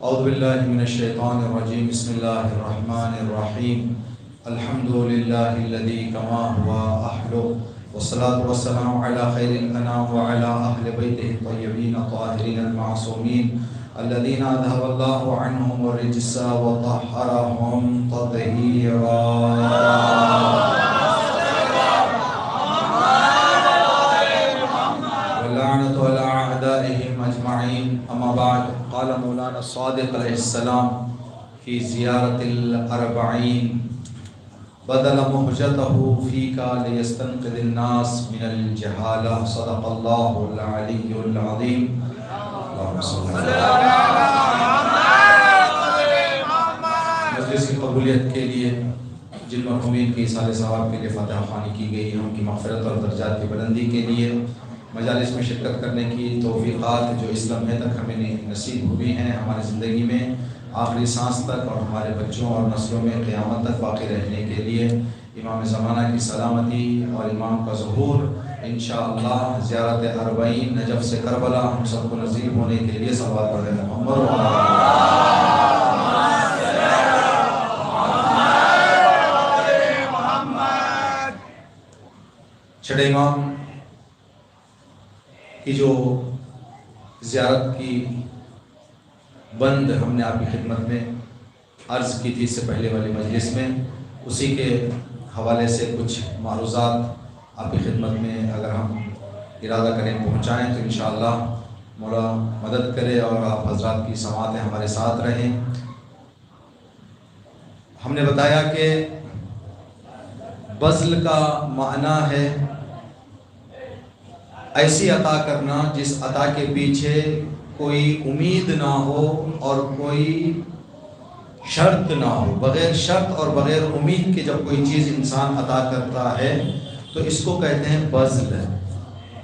اعوذ باللہ من الشیطان الرجیم بسم اللہ الرحمن الرحیم الحمد للہ الذی کما ہوا اہلہ والصلاة والسلام علی خیر الانام وعلی اہل بیتہ الطیبین الطاہرین المعصومین الذین اذہب اللہ عنہم الرجس وطہرہم تطہیرا. واللعنة على أعدائهم أجمعين. أما بعد قال مولانا الصادق علیہ السلام في زيارة الأربعين بدل مهجته فيك ليستنقذ الناس من الجهالة. صدق الله العلي العظيم. اللهم صل مجلس کی قبولیت کے لیے جن مرحومین کی ایصال ثواب کے لیے فاتحہ خوانی کی گئی ہے، ان کی مغفرت اور درجات کی بلندی کے لیے مجالس میں شرکت کرنے کی توفیقات جو اس لمحے تک ہمیں نصیب ہوئی ہیں، ہماری زندگی میں آخری سانس تک اور ہمارے بچوں اور نسلوں میں قیامت تک باقی رہنے کے لیے امام زمانہ کی سلامتی اور امام کا ظہور انشاءاللہ زیارت اربعین نجف سے کربلا ہم سب کو نصیب ہونے کے لیے صلوات پڑھ محمد چھٹے امام کی جو زیارت کی بند ہم نے آپ کی خدمت میں عرض کی تھی اس سے پہلے والی مجلس میں، اسی کے حوالے سے کچھ معروضات آپ کی خدمت میں اگر ہم ارادہ کریں پہنچائیں تو انشاءاللہ مولا مدد کرے اور آپ حضرات کی سماعتیں ہمارے ساتھ رہیں. ہم نے بتایا کہ بذل کا معنی ہے ایسی عطا کرنا جس عطا کے پیچھے کوئی امید نہ ہو اور کوئی شرط نہ ہو. بغیر شرط اور بغیر امید کے جب کوئی چیز انسان عطا کرتا ہے تو اس کو کہتے ہیں بذل.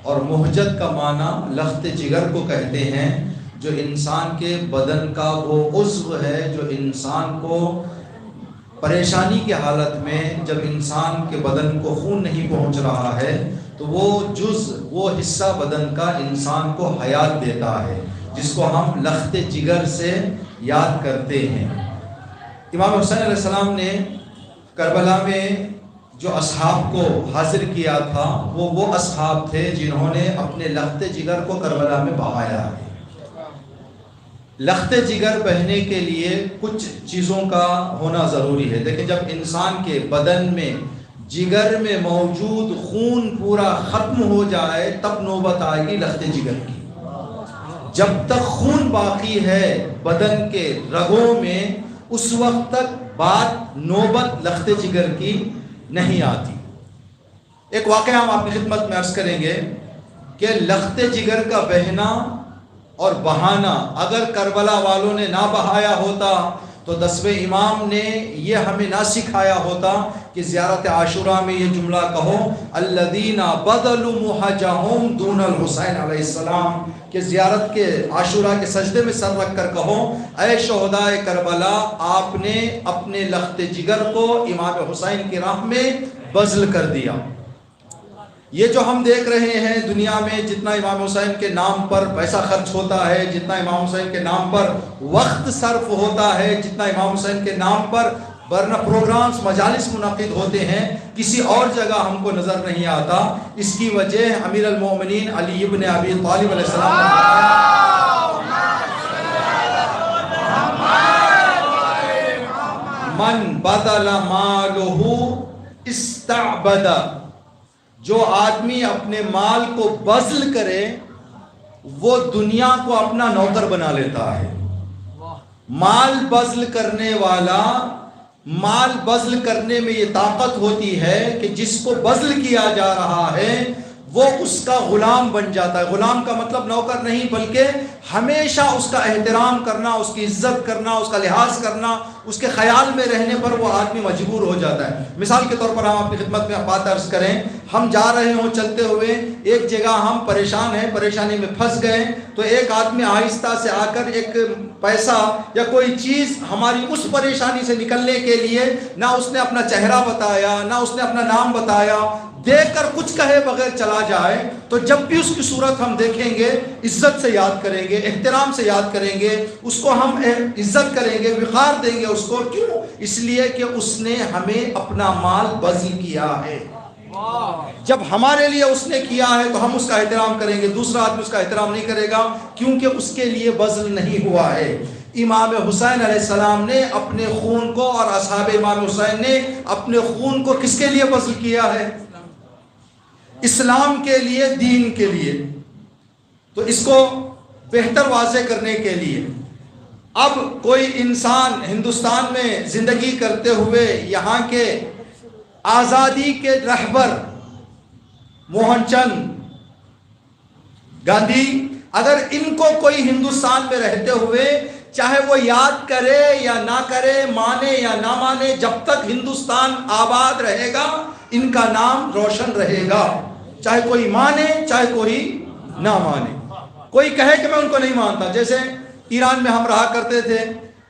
اور مہجت کا معنی لخت جگر کو کہتے ہیں، جو انسان کے بدن کا وہ عضو ہے جو انسان کو پریشانی کی حالت میں جب انسان کے بدن کو خون نہیں پہنچ رہا ہے تو وہ وہ حصہ بدن کا انسان کو حیات دیتا ہے، جس کو ہم لخت جگر سے یاد کرتے ہیں. امام حسین علیہ السلام نے کربلا میں جو اصحاب کو حاضر کیا تھا وہ اصحاب تھے جنہوں نے اپنے لخت جگر کو کربلا میں بہایا ہے. لخت جگر بہنے کے لیے کچھ چیزوں کا ہونا ضروری ہے. دیکھیں، جب انسان کے بدن میں جگر میں موجود خون پورا ختم ہو جائے تب نوبت آئے گی لخت جگر کی. جب تک خون باقی ہے بدن کے رگوں میں اس وقت تک بات نوبت لخت جگر کی نہیں آتی. ایک واقعہ ہم آپ کی خدمت میں عرض کریں گے کہ لخت جگر کا بہنا اور بہانا اگر کربلا والوں نے نہ بہایا ہوتا تو 10ویں امام نے یہ ہمیں نہ سکھایا ہوتا کہ زیارت عاشوراء میں یہ جملہ کہو الذین بدلوا مہجہم دون الحسین علیہ السلام، کہ زیارت کے عاشوراء کے سجدے میں سر رکھ کر کہو اے شہدائے کربلا، آپ نے اپنے لخت جگر کو امام حسین کی راہ میں بذل کر دیا. یہ جو ہم دیکھ رہے ہیں دنیا میں جتنا امام حسین کے نام پر پیسہ خرچ ہوتا ہے، جتنا امام حسین کے نام پر وقت صرف ہوتا ہے، جتنا امام حسین کے نام پر ورنہ پروگرامز مجالس منعقد ہوتے ہیں، کسی اور جگہ ہم کو نظر نہیں آتا. اس کی وجہ امیر المومنین علی ابن ابی طالب علیہ السلام من بدل مالہ استعبد، جو آدمی اپنے مال کو بذل کرے وہ دنیا کو اپنا نوکر بنا لیتا ہے. مال بذل کرنے والا، مال بذل کرنے میں یہ طاقت ہوتی ہے کہ جس کو بذل کیا جا رہا ہے وہ اس کا غلام بن جاتا ہے. غلام کا مطلب نوکر نہیں، بلکہ ہمیشہ اس کا احترام کرنا، اس کی عزت کرنا، اس کا لحاظ کرنا، اس کے خیال میں رہنے پر وہ آدمی مجبور ہو جاتا ہے. مثال کے طور پر ہم اپنی خدمت میں بات عرض کریں ہم جا رہے ہوں چلتے ہوئے ایک جگہ ہم پریشان ہیں, پریشانی میں پھنس گئے, تو ایک آدمی آہستہ سے آ کر ایک پیسہ یا کوئی چیز ہماری اس پریشانی سے نکلنے کے لیے, نہ اس نے اپنا چہرہ بتایا, نہ اس نے اپنا نام بتایا, دیکھ کر کچھ کہے بغیر چلا جائے, تو جب بھی اس کی صورت ہم دیکھیں گے عزت سے یاد کریں گے, احترام سے یاد کریں گے, اس کو ہم عزت کریں گے, وقار دیں گے اس کو. کیوں؟ اس لیے کہ اس نے ہمیں اپنا مال بذل کیا ہے. جب ہمارے لیے اس نے کیا ہے تو ہم اس کا احترام کریں گے, دوسرا آدمی اس کا احترام نہیں کرے گا کیونکہ اس کے لیے بذل نہیں ہوا ہے. امام حسین علیہ السلام نے اپنے خون کو, اور اصحاب امام حسین نے اپنے خون کو کس کے لیے بذل کیا ہے؟ اسلام کے لیے, دین کے لیے. تو اس کو بہتر واضح کرنے کے لیے, اب کوئی انسان ہندوستان میں زندگی کرتے ہوئے یہاں کے آزادی کے رہبر موہن چند, گاندھی, اگر ان کو کوئی ہندوستان میں رہتے ہوئے چاہے وہ یاد کرے یا نہ کرے, مانے یا نہ مانے, جب تک ہندوستان آباد رہے گا ان کا نام روشن رہے گا, چاہے کوئی مانے چاہے کوئی نہ مانے. کوئی کہے کہ میں ان کو نہیں مانتا, جیسے ایران میں ہم رہا کرتے تھے,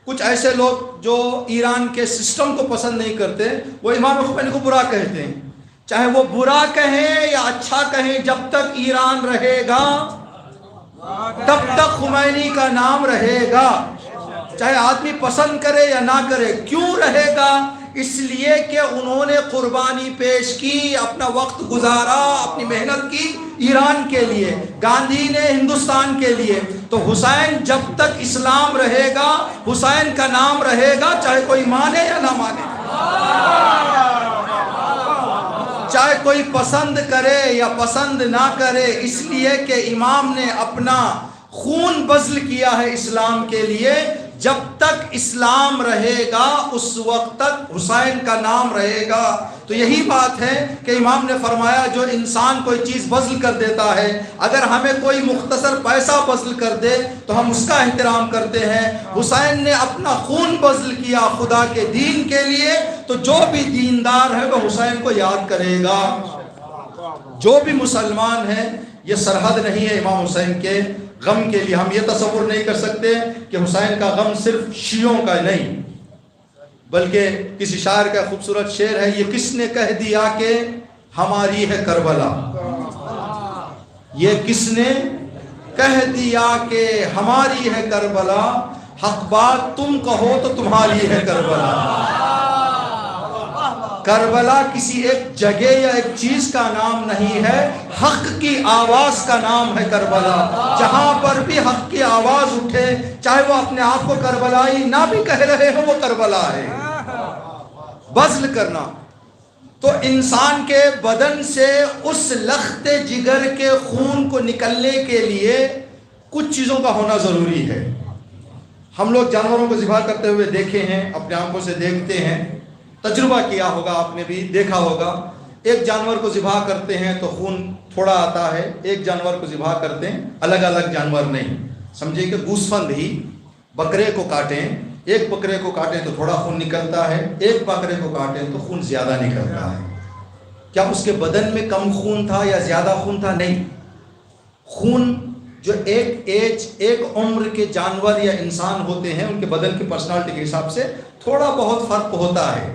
کچھ ایسے لوگ جو ایران کے سسٹم کو پسند نہیں کرتے وہ امام خمینی کو برا کہتے ہیں. چاہے وہ برا کہیں یا اچھا کہیں, جب تک ایران رہے گا تب تک خمینی کا نام رہے گا, چاہے آدمی پسند کرے یا نہ کرے. کیوں رہے گا؟ اس لیے کہ انہوں نے قربانی پیش کی, اپنا وقت گزارا, اپنی محنت کی ایران کے لیے, گاندھی نے ہندوستان کے لیے. تو حسین جب تک اسلام رہے گا حسین کا نام رہے گا, چاہے کوئی مانے یا نہ مانے, چاہے کوئی پسند کرے یا پسند نہ کرے. اس لیے کہ امام نے اپنا خون بذل کیا ہے اسلام کے لیے. جب تک اسلام رہے گا اس وقت تک حسین کا نام رہے گا. تو یہی بات ہے کہ امام نے فرمایا جو انسان کوئی چیز بذل کر دیتا ہے, اگر ہمیں کوئی مختصر پیسہ بذل کر دے تو ہم اس کا احترام کرتے ہیں. حسین نے اپنا خون بذل کیا خدا کے دین کے لیے, تو جو بھی دیندار ہے وہ حسین کو یاد کرے گا. جو بھی مسلمان ہے, یہ سرحد نہیں ہے امام حسین کے غم کے لیے. ہم یہ تصور نہیں کر سکتے کہ حسین کا غم صرف شیعوں کا نہیں, بلکہ کسی شاعر کا خوبصورت شعر ہے, یہ کس نے کہہ دیا کہ ہماری ہے کربلا, یہ کس نے کہہ دیا کہ ہماری ہے کربلا, حق بات تم کہو تو تمہاری ہے کربلا. کربلا کسی ایک جگہ یا ایک چیز کا نام نہیں ہے, حق کی آواز کا نام ہے کربلا. جہاں پر بھی حق کی آواز اٹھے, چاہے وہ اپنے آپ کو کربلائی نہ بھی کہہ رہے ہو, وہ کربلا ہے. بذل کرنا تو انسان کے بدن سے اس لخت جگر کے خون کو نکلنے کے لیے کچھ چیزوں کا ہونا ضروری ہے. ہم لوگ جانوروں کو ذبح کرتے ہوئے دیکھے ہیں, اپنے آنکھوں سے دیکھتے ہیں, تجربہ کیا ہوگا, آپ نے بھی دیکھا ہوگا. ایک جانور کو ذبح کرتے ہیں تو خون تھوڑا آتا ہے, ایک جانور کو ذبح کرتے ہیں, الگ الگ جانور نہیں. سمجھے کہ گوسفند ہی بکرے کو کاٹیں, ایک بکرے کو کاٹیں تو تھوڑا خون نکلتا ہے, ایک بکرے کو کاٹیں تو خون زیادہ نکلتا ہے. کیا اس کے بدن میں کم خون تھا یا زیادہ خون تھا؟ نہیں. خون جو ایک عمر کے جانور یا انسان ہوتے ہیں ان کے بدن کی پرسنالٹی کے حساب سے تھوڑا بہت فرق ہوتا ہے.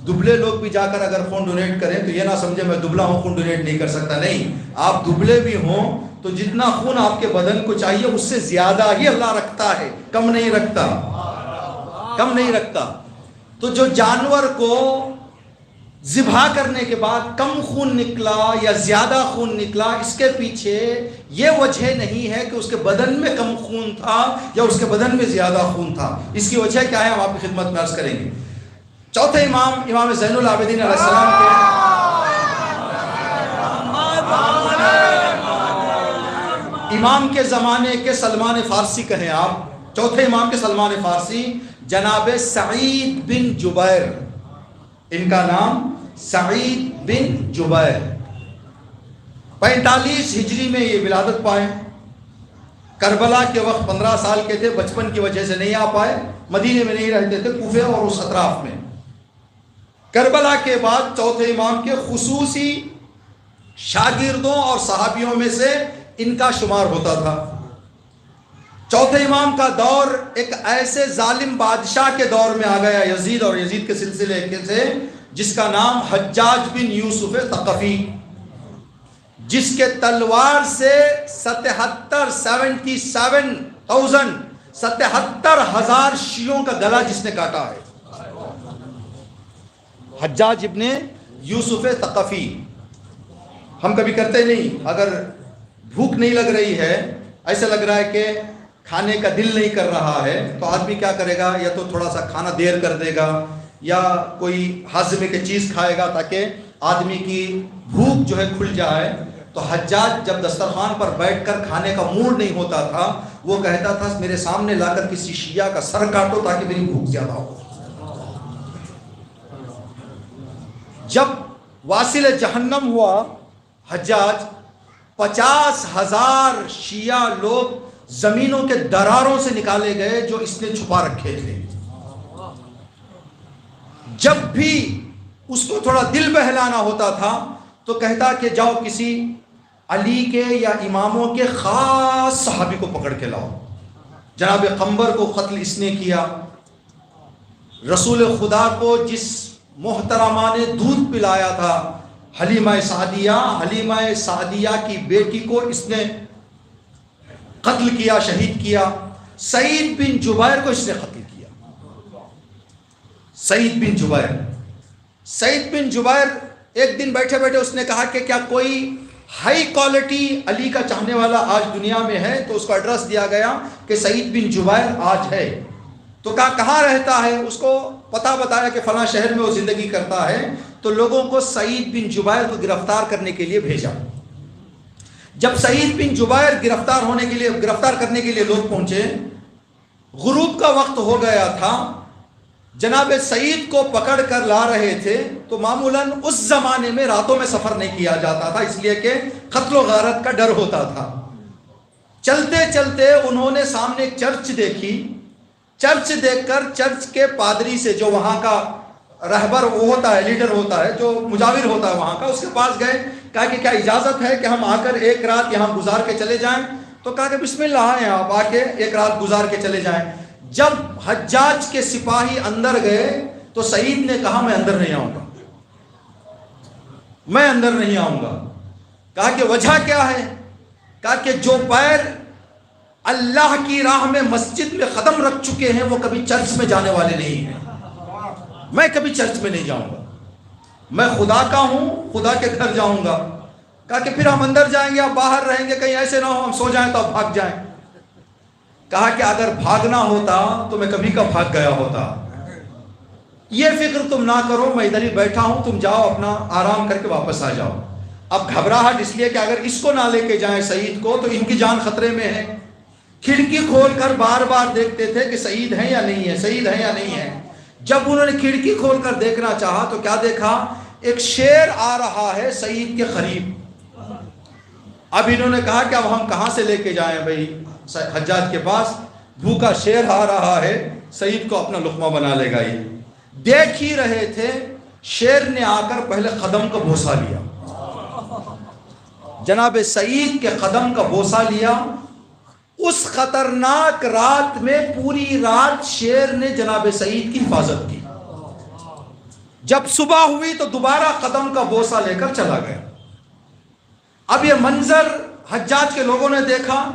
دبلے لوگ بھی جا کر اگر خون ڈونیٹ کریں تو یہ نہ سمجھے میں دبلا ہوں خون ڈونیٹ نہیں کر سکتا. نہیں, آپ دبلے بھی ہوں تو جتنا خون آپ کے بدن کو چاہیے اس سے زیادہ ہی اللہ رکھتا ہے, کم نہیں رکھتا, کم نہیں رکھتا. تو جو جانور کو ذبح کرنے کے بعد کم خون نکلا یا زیادہ خون نکلا, اس کے پیچھے یہ وجہ نہیں ہے کہ اس کے بدن میں کم خون تھا یا اس کے بدن میں زیادہ خون تھا. اس کی وجہ کیا ہے ہم آپ کی خدمت میں عرض کریں گے. چوتھے امام, امام زین العابدین علیہ السلام کے امام کے زمانے کے سلمان فارسی کہیں آپ, چوتھے امام کے سلمان فارسی جناب سعید بن جبیر, ان کا نام سعید بن جبیر, 45 ہجری میں یہ ولادت پائے. کربلا کے وقت 15 سال کے تھے, بچپن کی وجہ سے نہیں آ پائے, مدینے میں نہیں رہتے تھے, کوفہ اور اس اطراف میں. کربلا کے بعد چوتھے امام کے خصوصی شاگردوں اور صحابیوں میں سے ان کا شمار ہوتا تھا۔ چوتھے امام کا دور ایک ایسے ظالم بادشاہ کے دور میں آ گیا، یزید اور یزید کے سلسلے سے، جس کا نام حجاج بن یوسف ثقفی، جس کے تلوار سے 77,000 شیعوں کا گلا جس نے کاٹا ہے، حجاج ابن یوسف ثقفی۔ ہم کبھی کرتے نہیں، اگر بھوک نہیں لگ رہی ہے، ایسا لگ رہا ہے کہ کھانے کا دل نہیں کر رہا ہے، تو آدمی کیا کرے گا؟ یا تو تھوڑا سا کھانا دیر کر دے گا، یا کوئی ہاضمے کی چیز کھائے گا تاکہ آدمی کی بھوک جو ہے کھل جائے۔ تو حجاج جب دسترخوان پر بیٹھ کر کھانے کا موڈ نہیں ہوتا تھا، وہ کہتا تھا میرے سامنے لا کر کسی شیعہ کا سر کاٹو تاکہ میری بھوک زیادہ ہو۔ جب واصل جہنم ہوا حجاج، 50,000 شیعہ لوگ زمینوں کے دراروں سے نکالے گئے جو اس نے چھپا رکھے تھے۔ جب بھی اس کو تھوڑا دل بہلانا ہوتا تھا تو کہتا کہ جاؤ کسی علی کے یا اماموں کے خاص صحابی کو پکڑ کے لاؤ۔ جناب قنبر کو قتل اس نے کیا، رسول خدا کو جس محترمہ نے دودھ پلایا تھا حلیمہ سعدیہ کی بیٹی کو اس نے قتل کیا، شہید کیا۔ سعید بن جبیر کو اس نے قتل کیا۔ سعید بن جبیر ایک دن بیٹھے بیٹھے اس نے کہا کہ کیا کوئی ہائی کوالٹی علی کا چاہنے والا آج دنیا میں ہے؟ تو اس کو ایڈریس دیا گیا کہ سعید بن جبیر آج ہے۔ تو کہاں رہتا ہے؟ اس کو پتہ بتایا کہ فلاں شہر میں وہ زندگی کرتا ہے۔ تو لوگوں کو سعید بن جبیر کو گرفتار کرنے کے لیے بھیجا۔ جب سعید بن جبیر گرفتار کرنے کے لیے لوگ پہنچے، غروب کا وقت ہو گیا تھا، جناب سعید کو پکڑ کر لا رہے تھے، تو معمولاً اس زمانے میں راتوں میں سفر نہیں کیا جاتا تھا، اس لیے کہ قتل و غارت کا ڈر ہوتا تھا۔ چلتے چلتے انہوں نے سامنے ایک چرچ دیکھی۔ چرچ دیکھ کر چرچ کے پادری سے، جو وہاں کا رہبر وہ ہوتا ہے، لیڈر ہوتا ہے، جو مجاور ہوتا ہے وہاں کا، اس کے پاس گئے، کہا کہ کیا اجازت ہے کہ ہم آ کر ایک رات یہاں گزار کے چلے جائیں؟ تو کہا کہ بسم اللہ آئیں، آپ آ کے ایک رات گزار کے چلے جائیں۔ جب حجاج کے سپاہی اندر گئے تو سعید نے کہا میں اندر نہیں آؤں گا۔ کہا کہ وجہ کیا ہے؟ کہا کہ جو پیر اللہ کی راہ میں مسجد میں قدم رکھ چکے ہیں وہ کبھی چرچ میں جانے والے نہیں ہیں۔ میں کبھی چرچ میں نہیں جاؤں گا، میں خدا کا ہوں، خدا کے گھر جاؤں گا۔ کہا کہ پھر ہم اندر جائیں گے، آپ باہر رہیں گے، کہیں ایسے نہ ہو ہم سو جائیں تو آپ بھاگ جائیں۔ کہا کہ اگر بھاگنا ہوتا تو میں کبھی کا بھاگ گیا ہوتا، یہ فکر تم نہ کرو، میں ادھر ہی بیٹھا ہوں، تم جاؤ اپنا آرام کر کے واپس آ جاؤ۔ اب گھبراہٹ اس لیے کہ اگر اس کو نہ لے کے جائیں سعید کو تو ان کی جان خطرے میں ہے۔ کھڑکی کھول کر بار بار دیکھتے تھے کہ سعید ہے یا نہیں ہے، سعید ہے یا نہیں ہے۔ جب انہوں نے کھڑکی کھول کر دیکھنا چاہا تو کیا دیکھا؟ ایک شیر آ رہا ہے سعید کے قریب۔ اب انہوں نے کہا کہ اب ہم کہاں سے لے کے جائیں بھائی حجاج کے پاس، بھوکا شیر آ رہا ہے، سعید کو اپنا لقمہ بنا لے گا۔ یہ دیکھ ہی رہے تھے، شیر نے آ کر پہلے قدم کا بوسہ لیا، جناب سعید کے قدم کا بوسہ لیا۔ اس خطرناک رات میں پوری رات شیر نے جناب سعید کی حفاظت کی۔ جب صبح ہوئی تو دوبارہ قدم کا بوسہ لے کر چلا گیا۔ اب یہ منظر حجاج کے لوگوں نے دیکھا،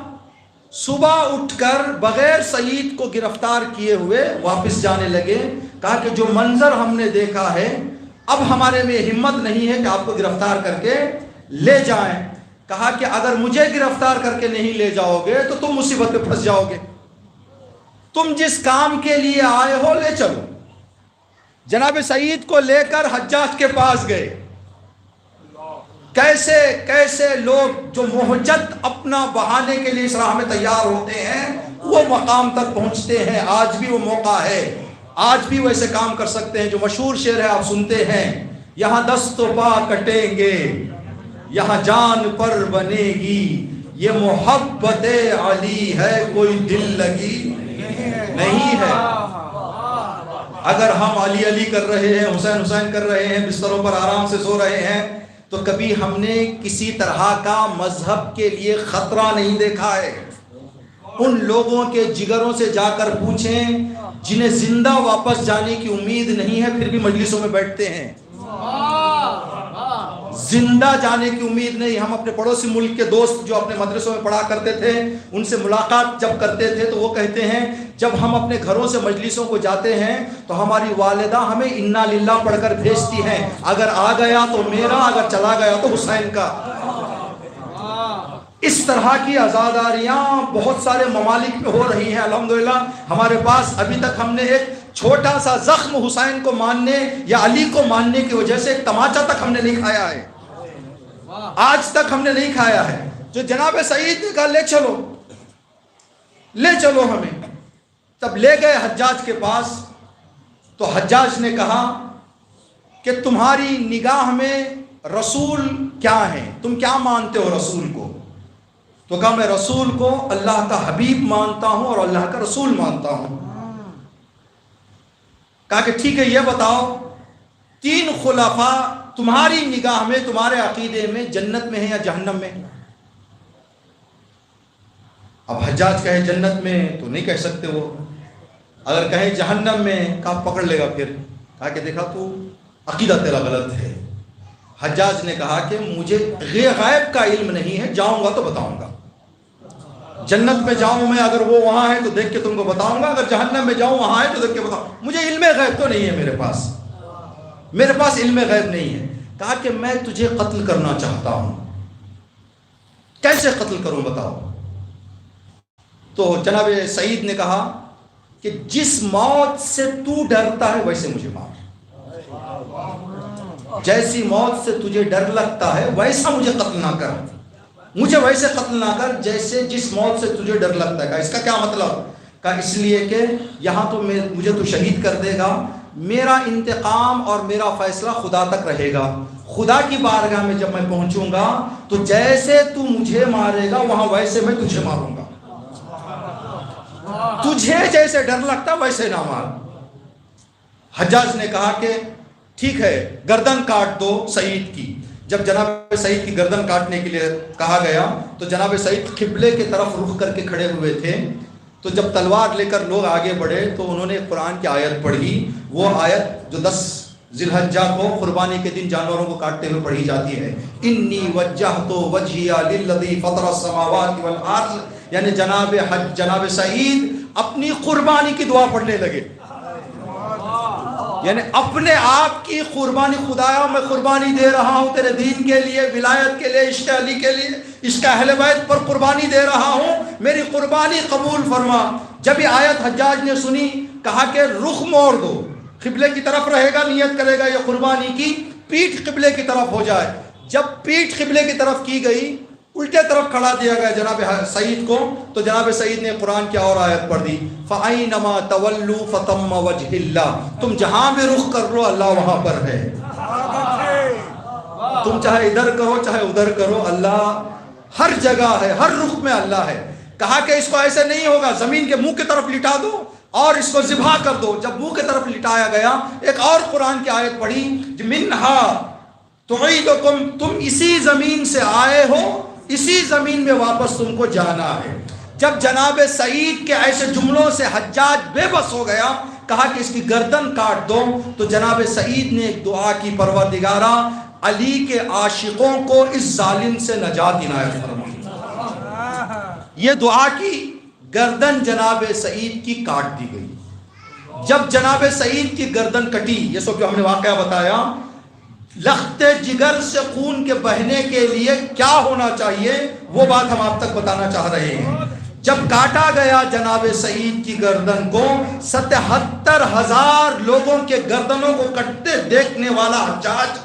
صبح اٹھ کر بغیر سعید کو گرفتار کیے ہوئے واپس جانے لگے۔ کہا کہ جو منظر ہم نے دیکھا ہے اب ہمارے میں ہمت نہیں ہے کہ آپ کو گرفتار کر کے لے جائیں۔ کہا کہ اگر مجھے گرفتار کر کے نہیں لے جاؤ گے تو تم مصیبت میں پھنس جاؤ گے، تم جس کام کے لیے آئے ہو لے چلو۔ جناب سعید کو لے کر حجاج کے پاس گئے۔ کیسے کیسے لوگ جو محجت اپنا بہانے کے لیے اس راہ میں تیار ہوتے ہیں وہ مقام تک پہنچتے ہیں۔ آج بھی وہ موقع ہے، آج بھی وہ ایسے کام کر سکتے ہیں۔ جو مشہور شعر ہے آپ سنتے ہیں، یہاں دست و پا کٹیں گے، یہاں جان پر بنے گی، یہ محبت علی ہے، کوئی دل لگی نہیں ہے۔ اگر ہم علی علی کر رہے ہیں، حسین حسین کر رہے ہیں، بستروں پر آرام سے سو رہے ہیں، تو کبھی ہم نے کسی طرح کا مذہب کے لیے خطرہ نہیں دیکھا ہے۔ ان لوگوں کے جگروں سے جا کر پوچھیں جنہیں زندہ واپس جانے کی امید نہیں ہے، پھر بھی مجلسوں میں بیٹھتے ہیں۔ زندہ جانے کی امید نہیں۔ ہم اپنے پڑوسی ملک کے دوست جو اپنے مدرسوں میں پڑھا کرتے تھے، ان سے ملاقات جب کرتے تھے تو وہ کہتے ہیں جب ہم اپنے گھروں سے مجلسوں کو جاتے ہیں تو ہماری والدہ ہمیں انا للہ پڑھ کر بھیجتی ہیں، اگر آ گیا تو میرا، اگر چلا گیا تو حسین کا۔ اس طرح کی عزاداریاں بہت سارے ممالک میں ہو رہی ہیں الحمدللہ۔ ہمارے پاس ابھی تک ہم نے ایک چھوٹا سا زخم حسین کو ماننے یا علی کو ماننے کی وجہ سے ایک تماچا تک ہم نے نہیں کھایا ہے، آج تک ہم نے نہیں کھایا ہے۔ جو جناب سعید نے کہا لے چلو ہمیں، تب لے گئے حجاج کے پاس، تو حجاج نے کہا کہ تمہاری نگاہ میں رسول کیا ہے، تم کیا مانتے ہو رسول کو؟ تو کہا میں رسول کو اللہ کا حبیب مانتا ہوں اور اللہ کا رسول مانتا ہوں۔ کہا کہ ٹھیک ہے، یہ بتاؤ تین خلفاء تمہاری نگاہ میں، تمہارے عقیدے میں جنت میں ہیں یا جہنم میں؟ اب حجاج کہے جنت میں تو نہیں کہہ سکتے وہ، اگر کہیں جہنم میں کہا پکڑ لے گا پھر۔ کہا کہ دیکھا تو عقیدہ تیرا غلط ہے۔ حجاج نے کہا کہ مجھے غیب کا علم نہیں ہے، جاؤں گا تو بتاؤں گا۔ جنت میں جاؤں میں اگر وہ وہاں ہے تو دیکھ کے تم کو بتاؤں گا، اگر جہنم میں جاؤں وہاں ہے تو دیکھ کے بتاؤں۔ مجھے علم غیب تو نہیں ہے، میرے پاس علم غیب نہیں ہے۔ کہا کہ میں تجھے قتل کرنا چاہتا ہوں، کیسے قتل کروں بتاؤ؟ تو جناب سعید نے کہا کہ جس موت سے تو ڈرتا ہے ویسے مجھے مار، جیسی موت سے تجھے ڈر لگتا ہے ویسا مجھے قتل نہ کر، مجھے ویسے قتل نہ کر جیسے جس موت سے تجھے ڈر لگتا ہے۔ کہا اس کا کیا مطلب؟ کہا اس لیے کہ یہاں تو مجھے تو شہید کر دے گا، میرا انتقام اور میرا فیصلہ خدا تک رہے گا، خدا کی بارگاہ میں جب میں پہنچوں گا تو جیسے تو مجھے مارے گا وہاں ویسے میں تجھے ماروں گا، تجھے جیسے ڈر لگتا ویسے نہ مار۔ حجاج نے کہا کہ ٹھیک ہے گردن کاٹ دو سعید کی۔ جب جناب سعید کی گردن کاٹنے کے لیے کہا گیا تو جناب سعید قبلے کی طرف رخ کر کے کھڑے ہوئے تھے، تو جب تلوار لے کر لوگ آگے بڑھے تو انہوں نے قرآن کی آیت پڑھی، وہ آیت جو 10 ذی الحجہ کو قربانی کے دن جانوروں کو کاٹتے ہوئے پڑھی جاتی ہے، انی وجہت وجہی للذی فطر السماوات والارض، یعنی جناب سعید اپنی قربانی کی دعا پڑھنے لگے، یعنی اپنے آپ کی قربانی، خدایا میں قربانی دے رہا ہوں تیرے دین کے لیے، ولایت کے لیے، عشق علی کے لیے، عشق اہل بیت پر قربانی دے رہا ہوں، میری قربانی قبول فرما۔ جب یہ آیت حجاج نے سنی کہا کہ رخ موڑ دو، قبلے کی طرف رہے گا، نیت کرے گا یہ قربانی کی، پیٹھ قبلے کی طرف ہو جائے۔ جب پیٹھ قبلے کی طرف کی گئی، الٹے طرف کھڑا دیا گیا جناب سعید کو، تو جناب سعید نے قرآن کی اور آیت پڑھ دی، فَأَيْنَمَا تَوَلُّوا فَثَمَّ وَجْهِ اللَّهِ، تم جہاں بھی رخ کر لو اللہ وہاں پر ہے، تم چاہے ادھر کرو چاہے ادھر کرو، اللہ ہر جگہ ہے، ہر رخ میں اللہ ہے۔ کہا کہ اس کو ایسے نہیں ہوگا، زمین کے منہ کی طرف لٹا دو اور اس کو ذبح کر دو۔ جب منہ کی طرف لٹایا گیا ایک اور قرآن کی آیت پڑھی، مِنْهَا تُعِيدُكُمْ، تم اسی زمین سے آئے ہو، اسی زمین میں واپس تم کو جانا ہے۔ جب جناب سعید کے ایسے جملوں سے حجاج بے بس ہو گیا، کہا کہ اس کی گردن کاٹ دو، تو جناب سعید نے ایک دعا کی، پروردگارا علی کے عاشقوں کو اس ظالم سے نجات عنایت فرما۔ یہ دعا کی، گردن جناب سعید کی کاٹ دی گئی۔ جب جناب سعید کی گردن کٹی، یہ سو کہ ہم نے واقعہ بتایا، لخت جگر سے خون کے بہنے کے لیے کیا ہونا چاہیے وہ بات ہم آپ تک بتانا چاہ رہے ہیں۔ جب کاٹا گیا جناب سعید کی گردن کو، 77,000 لوگوں کے گردنوں کو کٹتے دیکھنے والا حجاج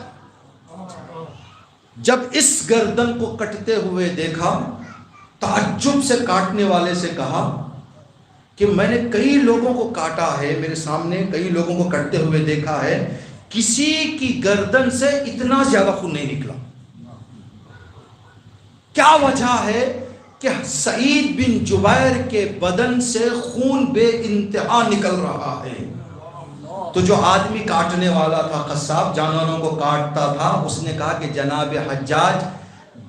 جب اس گردن کو کٹتے ہوئے دیکھا، تعجب سے کاٹنے والے سے کہا کہ میں نے کئی لوگوں کو کاٹا ہے، میرے سامنے کئی لوگوں کو کٹتے ہوئے دیکھا ہے، کسی کی گردن سے اتنا زیادہ خون نہیں نکلا۔ کیا وجہ ہے کہ سعید بن جبیر کے بدن سے خون بے انتہا نکل رہا ہے، تو جو آدمی کاٹنے والا تھا، قصاب جانوروں کو کاٹتا تھا، اس نے کہا کہ جناب حجاج،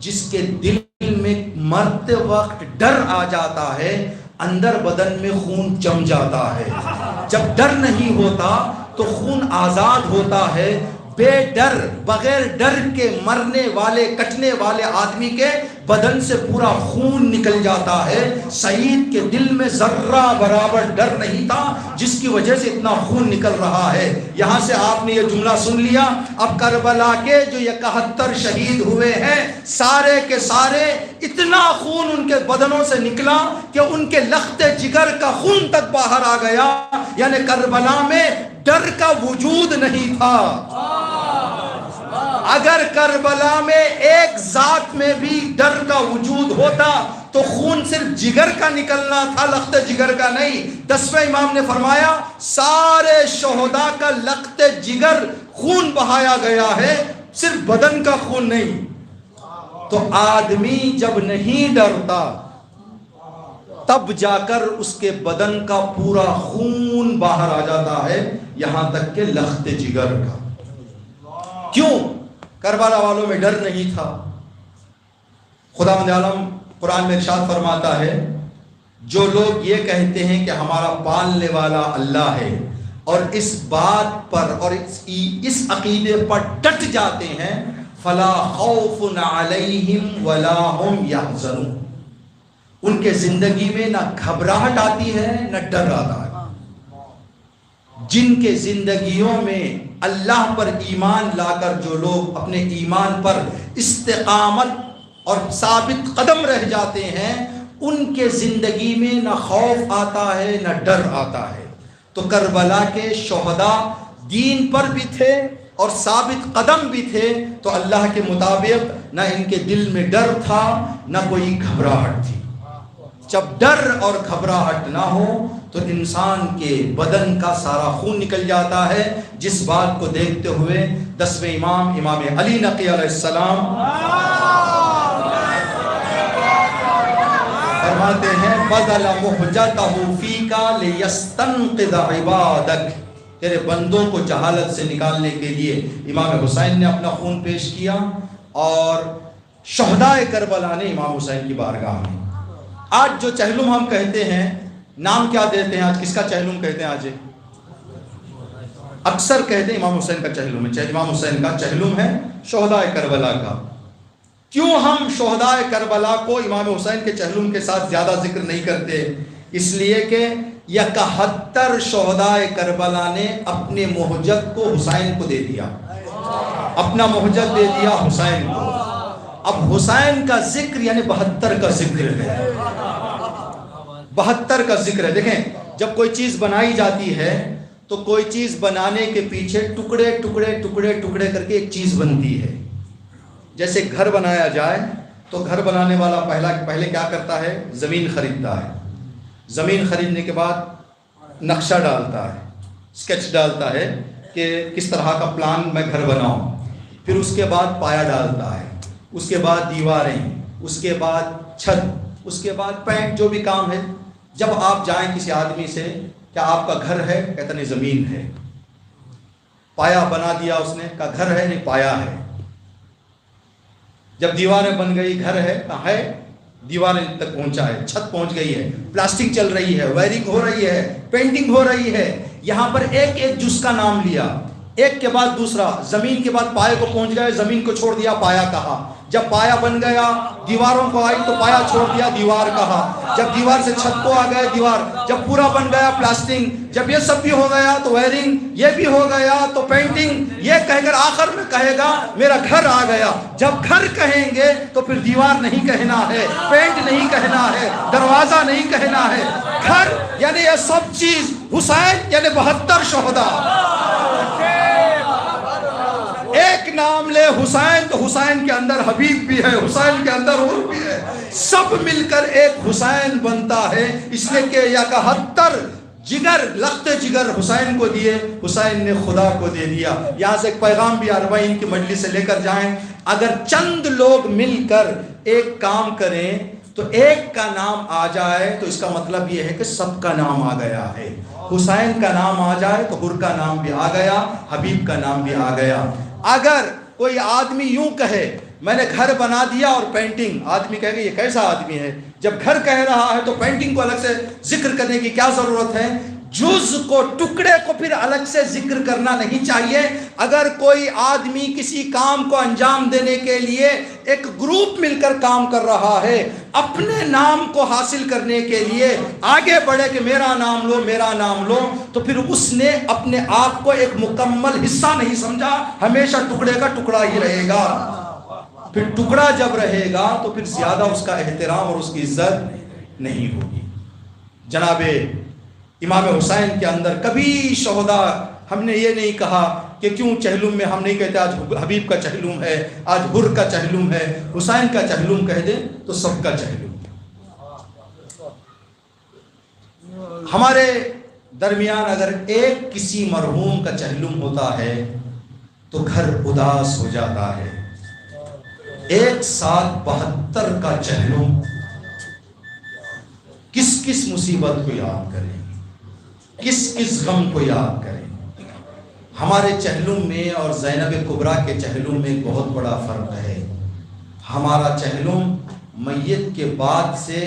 جس کے دل میں مرتے وقت ڈر آ جاتا ہے، اندر بدن میں خون جم جاتا ہے۔ جب ڈر نہیں ہوتا تو خون آزاد ہوتا ہے۔ بے ڈر، بغیر ڈر کے مرنے والے، کٹنے والے آدمی کے بدن سے پورا خون نکل جاتا ہے۔ سعید کے دل میں ذرہ برابر ڈر نہیں تھا، جس کی وجہ سے اتنا خون نکل رہا ہے۔ یہاں سے آپ نے یہ جملہ سن لیا۔ اب کربلا کے جو 71 شہید ہوئے ہیں، سارے کے سارے اتنا خون ان کے بدنوں سے نکلا کہ ان کے لخت جگر کا خون تک باہر آ گیا، یعنی کربلا میں ڈر کا وجود نہیں تھا۔ اگر کربلا میں ایک ذات میں بھی ڈر کا وجود ہوتا تو خون صرف جگر کا نکلنا تھا، لخت جگر کا نہیں۔ 10ویں امام نے فرمایا سارے شہداء کا لخت جگر خون بہایا گیا ہے، صرف بدن کا خون نہیں۔ تو آدمی جب نہیں ڈرتا تب جا کر اس کے بدن کا پورا خون باہر آ جاتا ہے، یہاں تک کہ لخت جگر کا۔ کیوں؟ کربلا والوں میں ڈر نہیں تھا۔ خداوند عالم قرآن میں ارشاد فرماتا ہے، جو لوگ یہ کہتے ہیں کہ ہمارا پالنے والا اللہ ہے، اور اس بات پر اور اس عقیدے پر ڈٹ جاتے ہیں، فلا خوف علیہم ولا هم یحزنون، ان کے زندگی میں نہ گھبراہٹ آتی ہے نہ ڈر آتا ہے۔ جن کے زندگیوں میں اللہ پر ایمان لا کر جو لوگ اپنے ایمان پر استقامت اور ثابت قدم رہ جاتے ہیں، ان کے زندگی میں نہ خوف آتا ہے نہ ڈر آتا ہے۔ تو کربلا کے شہداء دین پر بھی تھے اور ثابت قدم بھی تھے، تو اللہ کے مطابق نہ ان کے دل میں ڈر تھا نہ کوئی گھبراہٹ تھی۔ جب ڈر اور گھبراہٹ نہ ہو تو انسان کے بدن کا سارا خون نکل جاتا ہے، جس بات کو دیکھتے ہوئے 10ویں امام امام علی نقی علیہ السلام فرماتے ہیں بَذَلَ مُحْجَتَهُ فِيكَ لِيَسْتَنْقِذَ عِبَادَكَ، تیرے بندوں کو جہالت سے نکالنے کے لیے امام حسین نے اپنا خون پیش کیا، اور شہداء کربلا نے امام حسین کی بارگاہ میں۔ آج جو چہلم ہم کہتے ہیں، نام کیا دیتے ہیں؟ آج کس کا چہلم کہتے ہیں؟ آج اکثر کہتے ہیں امام حسین کا چہلم ہے، امام حسین کا چہلم ہے شہداء کربلا کا۔ کیوں ہم شہداء کربلا کو امام حسین کے چہلم کے ساتھ زیادہ ذکر نہیں کرتے؟ اس لیے کہ 71 شہداء کربلا نے اپنے مہجت کو حسین کو دے دیا، اپنا مہجت دے دیا حسین کو۔ اب حسین کا ذکر یعنی 72 کا ذکر ہے، 72 کا ذکر ہے۔ دیکھیں، جب کوئی چیز بنائی جاتی ہے تو کوئی چیز بنانے کے پیچھے ٹکڑے ٹکڑے ٹکڑے ٹکڑے کر کے ایک چیز بنتی ہے۔ جیسے گھر بنایا جائے تو گھر بنانے والا پہلے کیا کرتا ہے؟ زمین خریدتا ہے، زمین خریدنے کے بعد نقشہ ڈالتا ہے، اسکیچ ڈالتا ہے کہ کس طرح کا پلان میں گھر بناؤں، پھر اس کے بعد پایا ڈالتا ہے، اس کے بعد دیواریں، اس کے بعد چھت، اس کے بعد پینٹ، جو بھی کام ہے۔ جب آپ جائیں کسی آدمی سے، کیا آپ کا گھر ہے؟ کہتا نہیں زمین ہے۔ پایا بنا دیا اس نے، کہا گھر ہے؟ نہیں پایا ہے۔ جب دیواریں بن گئی، گھر ہے؟ کہاں ہے؟ دیواریں تک پہنچا ہے، چھت پہنچ گئی ہے، پلاسٹک چل رہی ہے، وائرنگ ہو رہی ہے، پینٹنگ ہو رہی ہے۔ یہاں پر ایک ایک جز کا نام لیا، ایک کے بعد دوسرا، زمین کے بعد پائے کو پہنچ گئے، زمین کو چھوڑ دیا، پایا کہا۔ جب پایا بن گیا، دیواروں کو آئی تو پایا چھوڑ دیا، دیوار کہا۔ جب دیوار سے چھت کو آ گئے، دیوار۔ جب پورا بن گیا، پلاسٹنگ۔ جب یہ سب بھی ہو گیا تو وائرنگ، یہ بھی ہو گیا تو پینٹنگ، یہ کہہ کر آخر میں کہے گا میرا گھر آ گیا۔ جب گھر کہیں گے تو پھر دیوار نہیں کہنا ہے، پینٹ نہیں کہنا ہے، دروازہ نہیں کہنا ہے، گھر یعنی یہ سب چیز۔ حسین یعنی 72 شہداء۔ ایک نام لے حسین تو حسین کے اندر حبیب بھی ہے، حسین کے اندر اور بھی ہے، سب مل کر ایک حسین بنتا ہے۔ اس لیے کہ 71 جگر، لخت جگر حسین کو دیے، حسین نے خدا کو دے دیا۔ یہاں سے ایک پیغام بھی 40 کی مجلس سے لے کر جائیں، اگر چند لوگ مل کر ایک کام کریں تو ایک کا نام آ جائے تو اس کا مطلب یہ ہے کہ سب کا نام آ گیا ہے. حسین کا نام آ جائے تو حر کا نام بھی آ گیا, حبیب کا نام بھی آ گیا. اگر کوئی آدمی یوں کہے میں نے گھر بنا دیا اور پینٹنگ, آدمی کہے گا یہ کیسا آدمی ہے, جب گھر کہہ رہا ہے تو پینٹنگ کو الگ سے ذکر کرنے کی کیا ضرورت ہے. جز کو, ٹکڑے کو پھر الگ سے ذکر کرنا نہیں چاہیے. اگر کوئی آدمی کسی کام کو انجام دینے کے لیے ایک گروپ مل کر کام کر رہا ہے, اپنے نام کو حاصل کرنے کے لیے آگے بڑھے کہ میرا نام لو میرا نام لو, تو پھر اس نے اپنے آپ کو ایک مکمل حصہ نہیں سمجھا, ہمیشہ ٹکڑے کا ٹکڑا ہی رہے گا. پھر ٹکڑا جب رہے گا تو پھر زیادہ اس کا احترام اور اس کی عزت نہیں ہوگی. جناب امام حسین کے اندر کبھی شہداء ہم نے یہ نہیں کہا کہ کیوں چہلم میں ہم نہیں کہتے آج حبیب کا چہلم ہے, آج حر کا چہلم ہے, حسین کا چہلم کہہ دیں تو سب کا چہلم. ہمارے درمیان اگر ایک کسی مرحوم کا چہلم ہوتا ہے تو گھر اداس ہو جاتا ہے. 172 کا چہلم, کس کس مصیبت کو یاد کریں, کس کس غم کو یاد کریں. ہمارے چہلم میں اور زینب کبریٰ کے چہلم میں ایک بہت بڑا فرق ہے. ہمارا چہلم میت کے بعد سے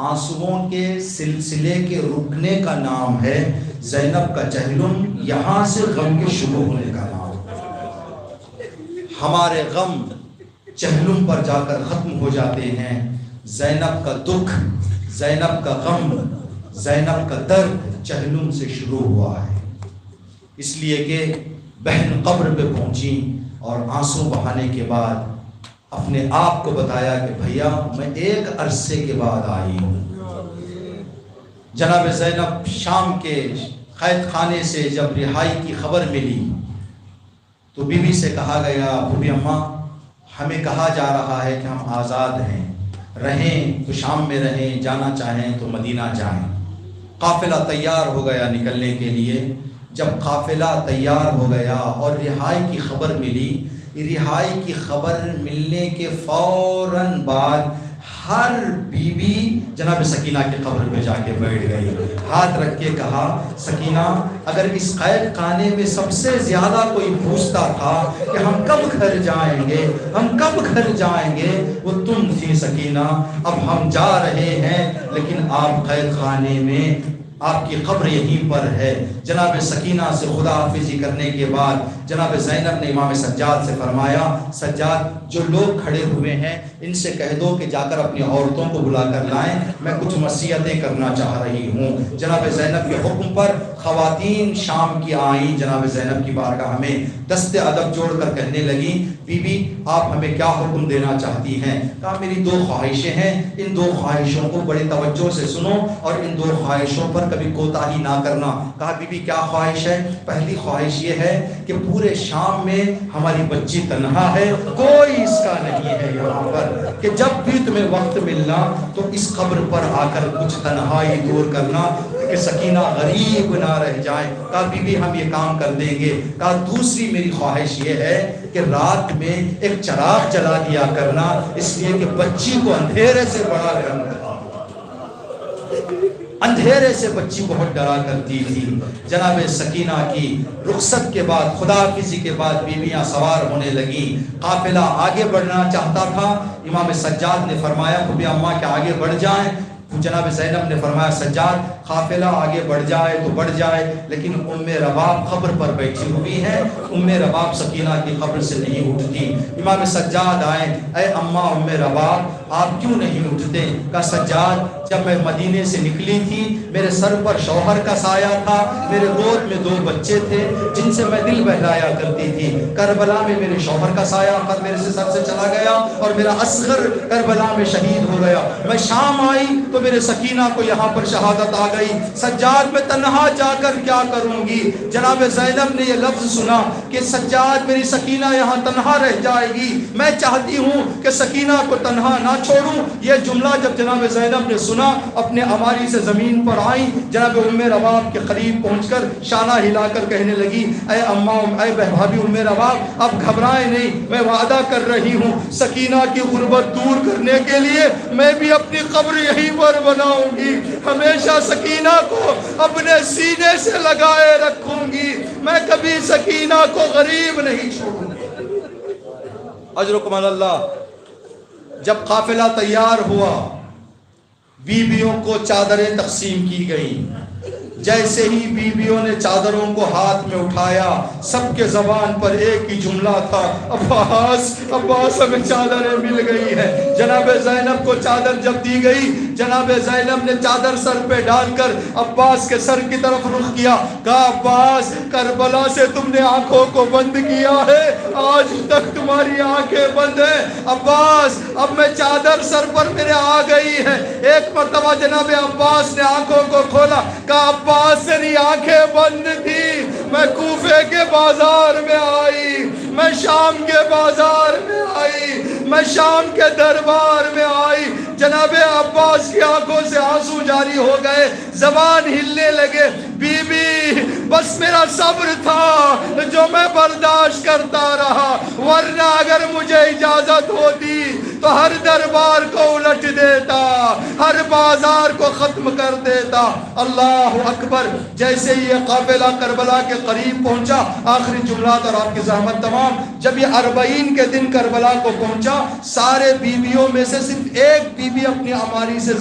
آنسوؤں کے سلسلے کے رکنے کا نام ہے, زینب کا چہلم یہاں سے غم کے شروع ہونے کا نام ہے. ہمارے غم چہلم پر جا کر ختم ہو جاتے ہیں. زینب کا دکھ, زینب کا غم, زینب کا درد چہلم سے شروع ہوا ہے. اس لیے کہ بہن قبر پہ پہنچی اور آنسو بہانے کے بعد اپنے آپ کو بتایا کہ بھیا میں ایک عرصے کے بعد آئی ہوں. جناب زینب شام کے قید خانے سے جب رہائی کی خبر ملی تو بی بی سے کہا گیا بھوبی اماں ہمیں کہا جا رہا ہے کہ ہم آزاد ہیں, رہیں تو شام میں رہیں, جانا چاہیں تو مدینہ جائیں. قافلہ تیار ہو گیا نکلنے کے لیے. جب قافلہ تیار ہو گیا اور رہائی کی خبر ملی, رہائی کی خبر ملنے کے فوراً بعد ہر بیوی جناب سکینہ کی قبر پہ جا کے بیٹھ گئی, ہاتھ رکھ کے کہا سکینہ اگر اس قید خانے میں سب سے زیادہ کوئی پوچھتا تھا کہ ہم کب گھر جائیں گے, ہم کب گھر جائیں گے, وہ تم تھی سکینہ. اب ہم جا رہے ہیں لیکن آپ قید خانے میں, آپ کی قبر یہیں پر ہے. جناب سکینہ سے خدا حافظی کرنے کے بعد جناب زینب نے امام سجاد سے فرمایا سجاد جو لوگ کھڑے ہوئے ہیں ان سے کہہ دو کہ جا کر اپنی عورتوں کو بلا کر لائیں, میں کچھ وصیتیں کرنا چاہ رہی ہوں. جناب زینب کے حکم پر خواتین شام کی آئیں. جناب زینب کی بارگاہ میں دست ادب جوڑ کر کہنے لگی بی بی آپ ہمیں کیا حکم دینا چاہتی ہیں. کہا میری 2 خواہشیں ہیں, ان 2 خواہشوں کو بڑی توجہ سے سنو اور ان 2 خواہشوں پر کبھی کوتاہی نہ کرنا. کہا بی بی کیا خواہش ہے. پہلی خواہش یہ ہے کہ پورے شام میں ہماری بچی تنہا ہے, کوئی اس کا نہیں ہے یہاں پر, کہ جب بھی تمہیں وقت ملنا تو اس قبر پر آ کر کچھ تنہائی دور کرنا کہ سکینہ غریب نہ رہ جائیں. کہا بی بی ہم یہ کام کر دیں گے. کہا دوسری میری خواہش یہ ہے کہ رات میں ایک چراغ جلا دیا کرنا, اس لیے کہ بچی کو اندھیرے سے بڑا کرنا, اندھیرے سے بچی بہت ڈرا کرتی تھی. جناب سکینہ کی رخصت کے بعد خدا حافظی کے بعد بیویاں سوار ہونے لگیں. قافلہ آگے بڑھنا چاہتا تھا. امام سجاد نے فرمایا بھوبی اماں کہ آگے بڑھ جائیں. جناب زینب نے فرمایا سجاد قافلہ آگے بڑھ جائے تو بڑھ جائے, لیکن ام رباب قبر پر بیٹھی ہوئی ہے, ام رباب سکینہ کی قبر سے نہیں اٹھتی. امام سجاد آئے, اے اماں ام رباب آپ کیوں نہیں اٹھتے. کہا سجاد جب میں مدینے سے نکلی تھی میرے سر پر شوہر کا سایہ تھا, میرے گود میں 2 بچے تھے جن سے میں دل بہلایا کرتی تھی. کربلا میں میرے شوہر کا سایہ خط میرے سے سر سے چلا گیا اور میرا اصغر کربلا میں شہید ہو گیا. میں شام آئی تو میرے سکینہ کو یہاں پر شہادت آ گئی، سجاد میں تنہا جا کر کیا کروں گی؟ جناب زینب نے یہ لفظ سنا کہ سجاد میری سکینہ یہاں تنہا رہ جائے گی، میں چاہتی ہوں کہ سکینہ کو تنہا نہ چھوڑوں۔ یہ جملہ جب جناب زینب نے سنا، اپنے عماری سے زمین پر آئی، جناب ام رباب کے قریب پہنچ کر شانہ ہلا کر کہنے لگی، اے اماں، اے بھابھی ام رباب، اب گھبرائیں نہیں، میں وعدہ کر رہی ہوں سکینہ کی غربت دور کرنے کے لیے میں بھی اپنی قبر یہیں پر بناؤں گی، ہمیشہ سکینہ کو اپنے سینے سے لگائے رکھوں گی، میں کبھی سکینہ کو غریب نہیں چھوڑوں گی۔ اجرکم اللہ۔ جب قافلہ تیار ہوا، بیویوں کو چادریں تقسیم کی گئی، جیسے ہی بیویوں نے چادروں کو ہاتھ میں اٹھایا، سب کے زبان پر ایک ہی جملہ تھا، عباس عباس، ہمیں چادریں مل گئی ہیں۔ جناب زینب کو چادر جب دی گئی، جناب زینب نے چادر سر پہ ڈال کر عباس کے سر کی طرف رخ کیا، کہا عباس، کربلا سے تم نے آنکھوں کو بند کیا ہے، آج تک تمہاری آنکھیں بند ہیں، عباس اب میں چادر سر پر میرے آ گئی ہے۔ ایک مرتبہ جناب عباس نے آنکھوں کو کھولا، کہا عباس میری آنکھیں بند تھی، میں کوفے کے بازار میں آئی، میں شام کے بازار میں آئی، میں شام کے دربار میں آئی۔ جناب عباس کی آنکھوں سے آنسو جاری ہو گئے، زبان ہلنے لگے، بی بی بس میرا صبر تھا جو میں برداشت کرتا رہا، ورنہ اگر مجھے اجازت ہوتی تو ہر دربار کو الٹ دیتا، ہر بازار کو ختم کر دیتا۔ اللہ اکبر۔ جیسے ہی یہ قافلہ کربلا کے قریب پہنچا، آخری جملات اور آپ کی زحمت تمام، جب یہ 40 کے دن کربلا کو پہنچا، سارے بیویوں میں سے صرف ایک بیوی اپنی عماری سے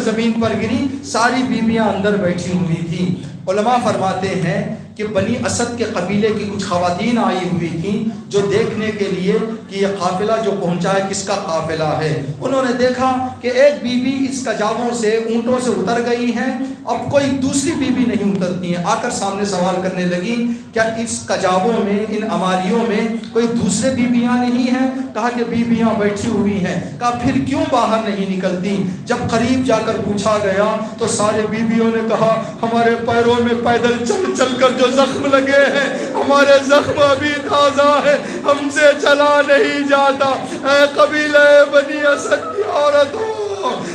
زمین پر گری، ساری بیویاں اندر بیٹھی ہوئی تھیں۔ علماء فرماتے ہیں کہ بنی اسد کے قبیلے کی کچھ خواتین آئی ہوئی تھیں جو دیکھنے کے لیے کہ یہ قافلہ جو پہنچا ہے کس کا قافلہ ہے۔ انہوں نے دیکھا کہ ایک بیوی اس کجاووں سے، اونٹوں سے اتر گئی ہیں، اب کوئی دوسری بیوی نہیں اترتی ہیں۔ آ کر سامنے سوال کرنے لگی، کیا اس کجاووں میں، ان عماریوں میں کوئی دوسرے بیویاں نہیں ہیں؟ کہا کہ بیویاں بیٹھی ہوئی ہیں۔ کہا پھر کیوں باہر نہیں نکلتی؟ جب قریب جا کر پوچھا گیا تو سارے بیویوں نے کہا، ہمارے پیروں میں پیدل چل چل کر جو زخم لگے ہیں، ہمارے زخم ابھی تازہ ہے، ہم سے چلا نہیں جاتا۔ اے قبیلہ بنی اسد کی عورتوں،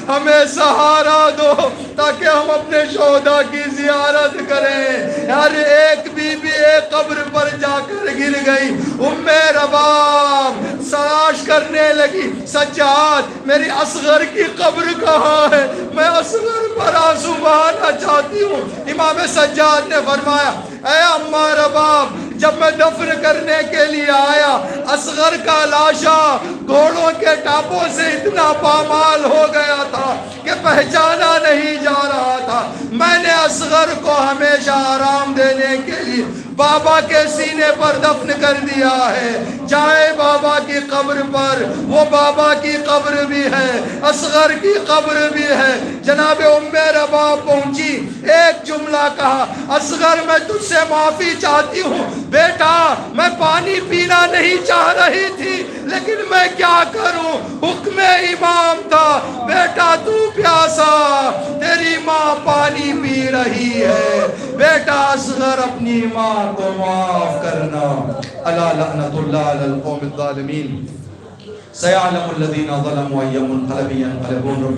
ہمیں سہارا دو تاکہ ہم اپنے شہداء کی زیارت کریں۔ ہر ایک بی بی ایک قبر پر جا کر گر گئی۔ ام رباب تلاش کرنے لگی، سجاد میری اصغر کی قبر کہاں ہے؟ میں اصغر پر آنسو بہانا چاہتی ہوں۔ امام سجاد نے فرمایا، اے اماں رباب، جب میں دفن کرنے کے لیے آیا، اصغر کا لاشا گھوڑوں کے ٹاپوں سے اتنا پامال ہو گیا تھا کہ پہچانا نہیں جا رہا تھا۔ میں نے اصغر کو ہمیشہ آرام دینے کے لیے بابا کے سینے پر دفن کر دیا ہے۔ جائے بابا کی قبر پر، وہ بابا کی قبر بھی ہے، اصغر کی قبر بھی ہے۔ جناب ام رباب پہنچی، ایک جملہ کہا، اصغر میں تجھ سے معافی چاہتی ہوں بیٹا، میں پانی پینا نہیں چاہ رہی تھی لیکن میں کیا کروں، حکم امام تھا، بیٹا تو پیاسا، تیری ماں پانی پی رہی ہے، بیٹا اصغر اپنی ماں کو معاف کرنا۔ الا لعنت اللہ علی القوم الظالمین۔ سیعلم الذین ظلموا أی منقلب ينقلبون۔